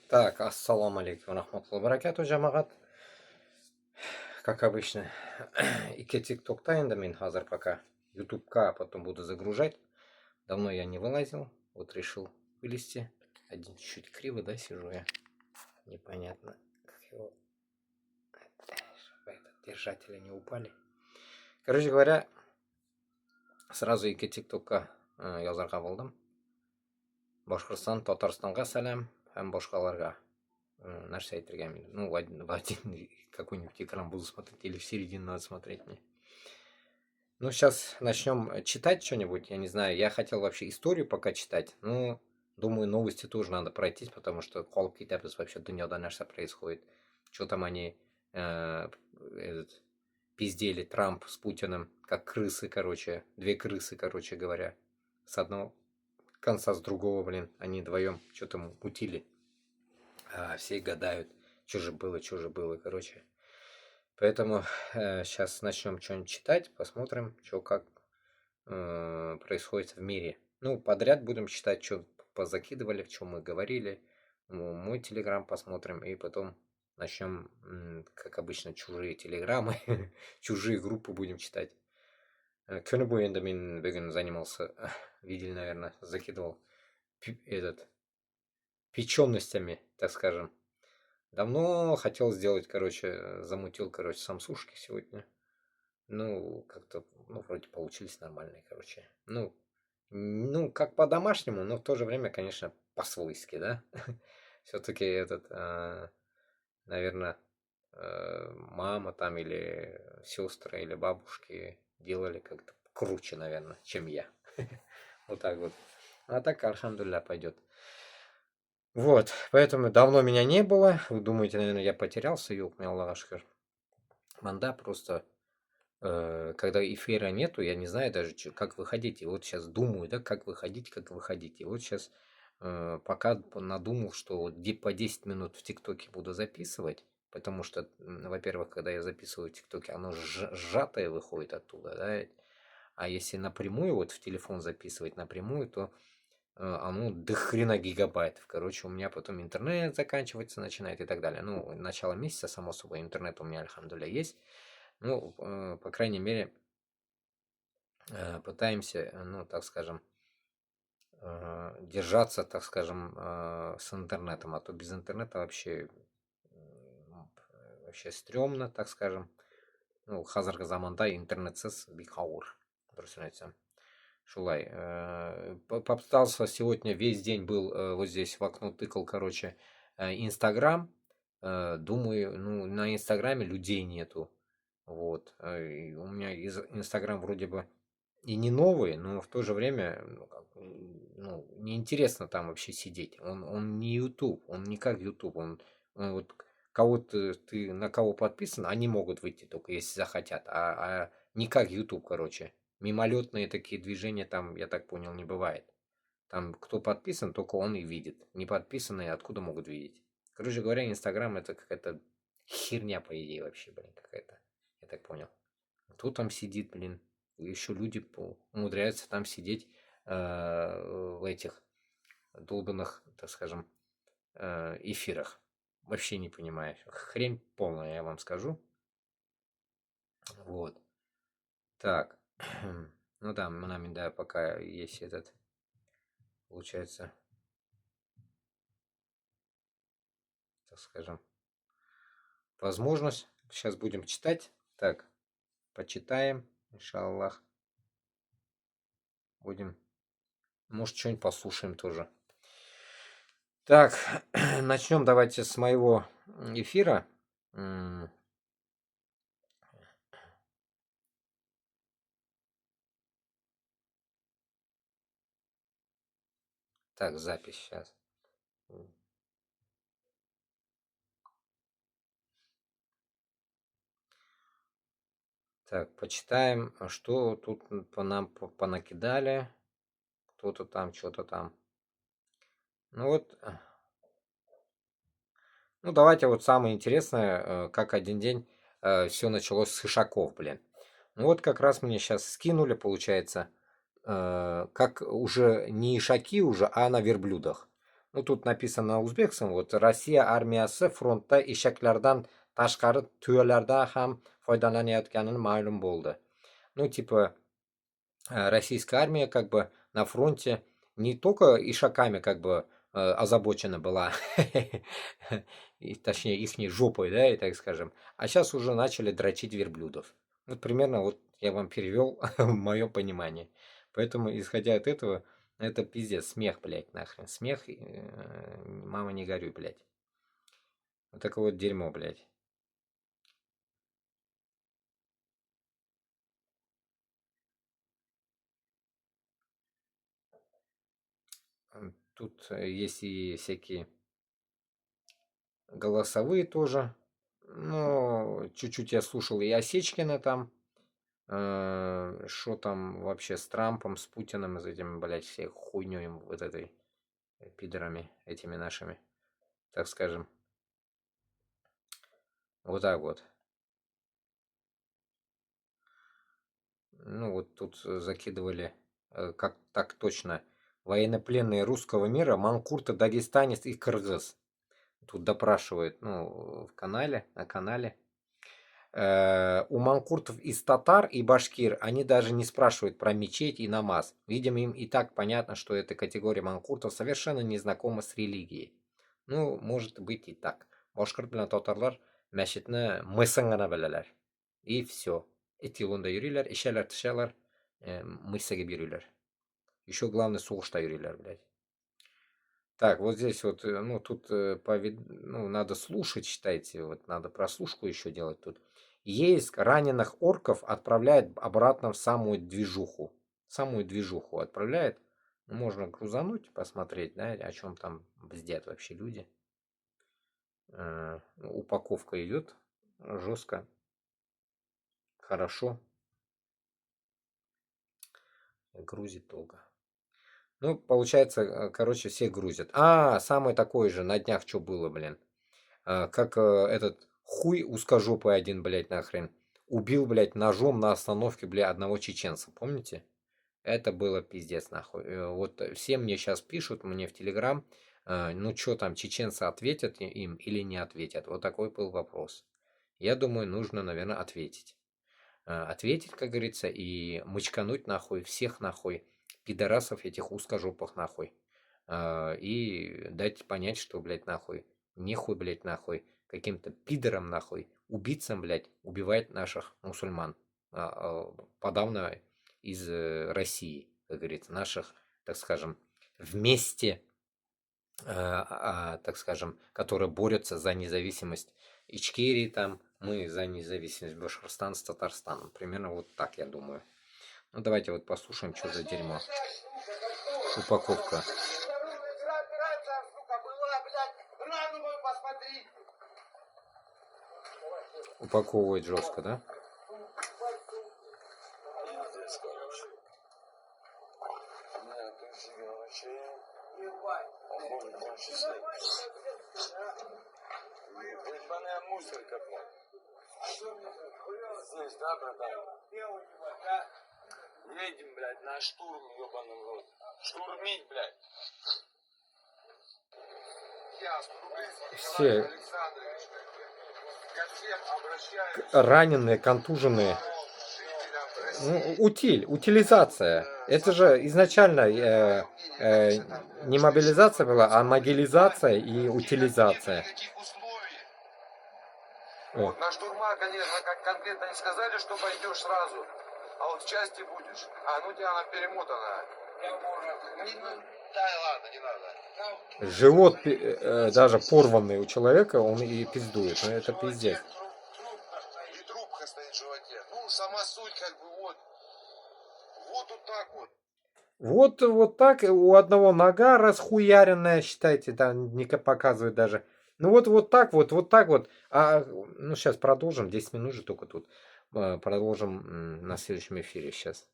Так, ассаламу алейкум рахматуллахи баракату, жамағат. Как обычно, икки тиктокта енді мен хазір пока ютубка потом буду загружать. Давно я не вылазил, вот решил вылезти. Один чуть-чуть криво, да, сижу я. Непонятно, как его, чтобы держатели не упали. Короче говоря, сразу икки тиктокка язарға болдым. Башқұртстан, Татарстанға сәлем һәм башқаларға нәрсе әйтергә мин. Ну, в один какой-нибудь экран буду смотреть, или в середину надо смотреть мне. Ну, сейчас начнем читать что-нибудь, я не знаю. Я хотел вообще историю пока читать, но думаю, новости тоже надо пройтись, потому что қалып кетеміз вообще дүнияда нәрсе происходит. Что там они пиздели Трамп с Путиным, как крысы, короче, две крысы, короче говоря, с одного конца, с другого, блин, они вдвоем что-то мутили. Все гадают, что же было, короче. Поэтому сейчас начнем что-нибудь читать, посмотрим, что как происходит в мире. Ну, подряд будем читать, что позакидывали, в чем мы говорили. Мой телеграм посмотрим, и потом начнем, как обычно, чужие телеграммы, чужие группы будем читать. Күні бойы енді мен бүгін занимался, видели, наверное, закидывал печеностями, так скажем. Давно хотел сделать, короче, замутил, короче, самсушки сегодня. Ну, как-то, ну, вроде получились нормальные, короче. Ну, как по-домашнему, но в то же время, конечно, по-свойски, да? Все-таки наверное, мама там или сестры или бабушки делали как-то круче, наверное, чем я. Вот так вот. А так, альхамдулилля, пойдет. Вот, поэтому давно меня не было. Вы думаете, наверное, я потерялся, ёлк мне Аллахашкар. Манда просто, когда эфира нету, я не знаю даже, как выходить. И вот сейчас думаю, да, как выходить. И вот сейчас пока надумал, что вот по 10 минут в ТикТоке буду записывать, потому что, во-первых, когда я записываю в ТикТоке, оно сжатое выходит оттуда, да, а если напрямую, вот в телефон записывать напрямую, то оно до хрена гигабайтов. Короче, у меня потом интернет заканчиваться начинает и так далее. Ну, начало месяца, само собой, интернет у меня, альхамдулилля, есть. Ну, по крайней мере, пытаемся, ну, так скажем, держаться, так скажем, с интернетом. А то без интернета вообще стрёмно, так скажем. Ну, хазырғы заманда интернетсіз бик ауыр, дұрысын айтсам. Шулай. Попытался сегодня, весь день был вот здесь в окно тыкал, короче, Инстаграм. Думаю, ну, на Инстаграме людей нету. Вот. И у меня Инстаграм вроде бы и не новый, но в то же время, ну, неинтересно там вообще сидеть. Он не YouTube, он не как YouTube. Он вот кого-то ты на кого подписан, они могут выйти только если захотят, а не как YouTube, короче. Мимолетные такие движения там, я так понял, не бывает. Там кто подписан, только он и видит. Не подписанные откуда могут видеть? Короче говоря, Инстаграм это какая-то херня, по идее, вообще, блин, какая-то. Я так понял. Кто там сидит, блин? Еще люди умудряются там сидеть в этих долбанных, так скажем, эфирах. Вообще не понимаю. Хрень полная, я вам скажу. Вот. Так. Ну да, нами, да, пока есть этот, получается, так скажем, возможность. Сейчас будем читать. Так, почитаем, иншаллах. Будем, может, что-нибудь послушаем тоже. Так, начнем давайте с моего эфира. Так, запись сейчас. Так, почитаем, что тут по нам понакидали. Кто-то там, что-то там. Ну вот. Ну, давайте вот самое интересное, как один день все началось с Ишаков, блин. Ну вот как раз мне сейчас скинули, получается, как уже не ишаки уже, а на верблюдах. Ну, тут написано на узбекском, вот, Россия армиясы фронтта eshaklardan tashqari tuyalarda ham foydalanayotganini ma'lum bo'ldi. Ну, типа, российская армия как бы на фронте не только ишаками как бы озабочена была, и, точнее, ихней жопой, да, и так скажем, а сейчас уже начали дрочить верблюдов. Вот примерно вот я вам перевел мое понимание. Поэтому, исходя от этого, это пиздец, смех, блядь, нахрен. Смех, мама не горюй, блядь. Вот такое вот дерьмо, блядь. Тут есть и всякие голосовые тоже. Ну, чуть-чуть я слушал и Осечкина там. Что там вообще с Трампом, с Путиным, с этим, блядь, всей хуйней вот этой пидорами, этими нашими, так скажем. Вот так вот. Ну, вот тут закидывали, как так точно, военнопленные русского мира, манкурты, дагестанец и кыргыз. Тут допрашивают, ну, в канале, на канале. У манкуртов из татар и башкир они даже не спрашивают про мечеть и намаз. Видимо, им и так понятно, что эта категория манкуртов совершенно не знакома с религией. Ну, может быть и так. Башкирт белән татарлар мәчетне мысын гына беләләр. И все. Эти юлында йөриләр, эчәләр, төшәләр, мысыгып йөриләр. Еще главное, сугышта йөриләр, блядь. Так, вот здесь вот, ну, тут ну, надо слушать, считайте, вот надо прослушку еще делать тут. Ейск раненых орков отправляет обратно в самую движуху. Самую движуху отправляет. Ну, можно грузануть, посмотреть, да, о чем там бздят вообще люди. Упаковка идет жестко. Хорошо. Грузит долго. Ну, получается, короче, все грузят. Самое такое же, на днях что было, блин. Как этот хуй узкожопый один, блядь, нахрен. Убил, блядь, ножом на остановке, блядь, одного чеченца. Помните? Это было пиздец, нахуй. Вот все мне сейчас пишут, мне в Телеграм, ну что там, чеченцы ответят им или не ответят. Вот такой был вопрос. Я думаю, нужно, наверное, ответить. Ответить, как говорится, и мочкануть нахуй всех нахуй пидорасов этих узкожопых нахуй. И дать понять, что, блядь, нахуй, нехуй, блядь, нахуй, каким-то пидорам нахуй, убийцам, блядь, убивать наших мусульман. Подавно из России, как говорится, наших, так скажем, вместе, так скажем, которые борются за независимость Ичкерии там, мы за независимость Башкортостана с Татарстаном. Примерно вот так, я думаю. Ну, давайте вот послушаем, что за дерьмо. Упаковка. Упаковывает жестко, да? Мусор какой. Здесь, да, братан? Едем, блядь, на штурм, ебаный в рот. Штурмить, блядь. Все раненые, контуженные. Ну, утилизация. Это же изначально не мобилизация была, а могилизация и утилизация. Вот, на штурма, конечно, как конкретно не сказали, что пойдешь сразу, а вот в части будешь. Ну у тебя она перемотана. Да, ладно, не надо. Живот даже порванный у человека, он и пиздует. Ну это пиздец. И трубка стоит в животе. Ну, сама суть как бы вот. Вот так вот. Вот так, у одного нога расхуяренная, считайте, там не показывает даже. Ну вот так вот. Ну сейчас продолжим, 10 минут же только тут. Продолжим на следующем эфире сейчас.